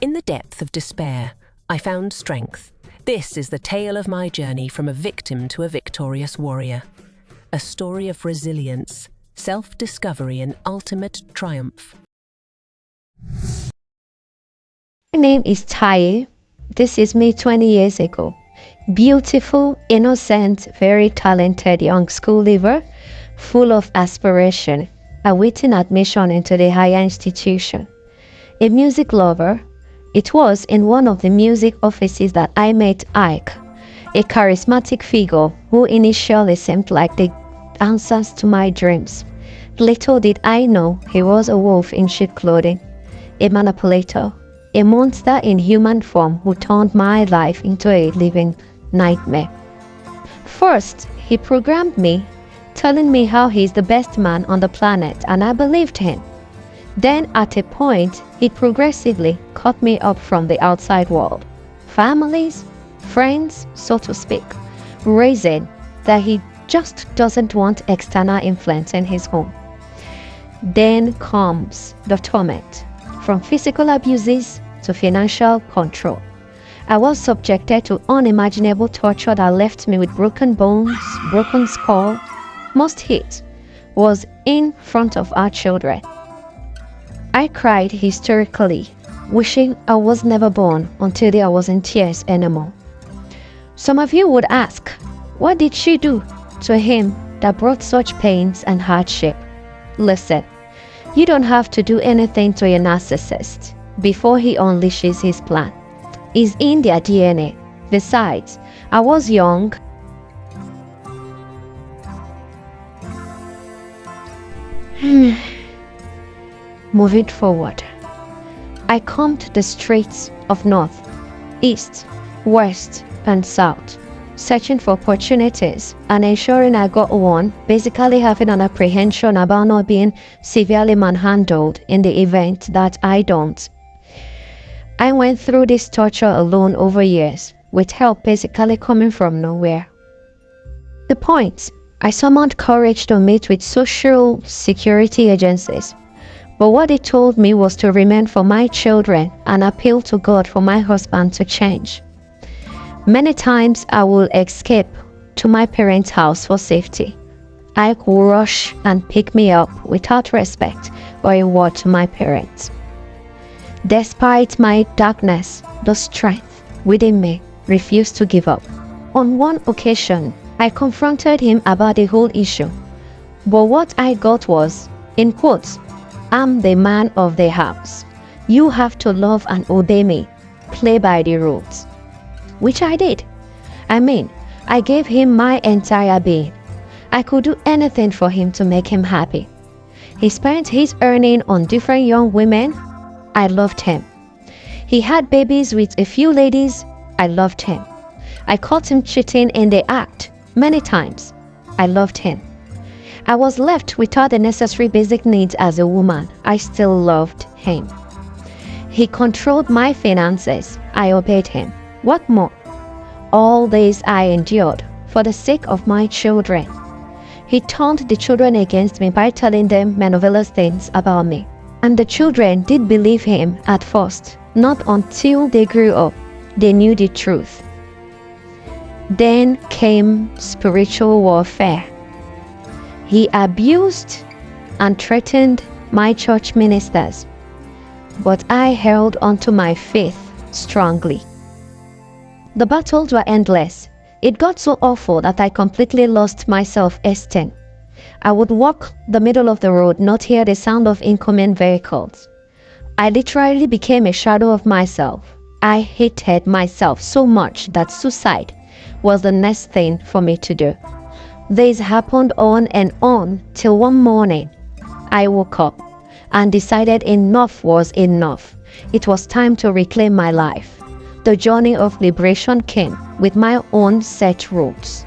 In the depth of despair, I found strength. This is the tale of my journey from a victim to a victorious warrior. A story of resilience, self-discovery, and ultimate triumph. My name is Tai. This is me 20 years ago. Beautiful, innocent, very talented young school leaver, full of aspiration, awaiting admission into the higher institution. A music lover, it was in one of the music offices that I met Ike, a charismatic figure who initially seemed like the answers to my dreams. Little did I know he was a wolf in sheep clothing, a manipulator, a monster in human form who turned my life into a living nightmare. First, he programmed me, telling me how he's the best man on the planet, and I believed him. Then at a point, he progressively cut me up from the outside world, families, friends, so to speak, raising that he just doesn't want external influence in his home. Then comes the torment, from physical abuses to financial control. I was subjected to unimaginable torture that left me with broken bones, broken skull. Most hit was in front of our children. I cried hysterically, wishing I was never born until I was in tears anymore. Some of you would ask, what did she do to him that brought such pains and hardship? Listen, you don't have to do anything to a narcissist before he unleashes his plan. It's in their DNA. Besides, I was young. Moving forward, I combed the streets of North, East, West, and South, searching for opportunities and ensuring I got one, basically having an apprehension about not being severely manhandled in the event that I don't. I went through this torture alone over years, with help basically coming from nowhere. The point, I summoned courage to meet with social security agencies, but what they told me was to remain for my children and appeal to God for my husband to change. Many times I will escape to my parents' house for safety. I will rush and pick me up without respect or a word to my parents. Despite my darkness, the strength within me refused to give up. On one occasion, I confronted him about the whole issue, but what I got was, in quotes, "I'm the man of the house. You have to love and obey me, play by the rules." Which I did. I gave him my entire being. I could do anything for him to make him happy. He spent his earning on different young women. I loved him. He had babies with a few ladies. I loved him. I caught him cheating in the act many times. I loved him. I was left without the necessary basic needs as a woman. I still loved him. He controlled my finances. I obeyed him. What more? All this I endured for the sake of my children. He turned the children against me by telling them marvelous things about me. And the children did believe him at first. Not until they grew up, they knew the truth. Then came spiritual warfare. He abused and threatened my church ministers, but I held onto my faith strongly. The battles were endless. It got so awful that I completely lost my self-esteem. I would walk the middle of the road, not hear the sound of incoming vehicles. I literally became a shadow of myself. I hated myself so much that suicide was the next thing for me to do. This happened on and on till one morning I woke up and decided enough was enough. It was time to reclaim my life. The journey of liberation came with my own set rules.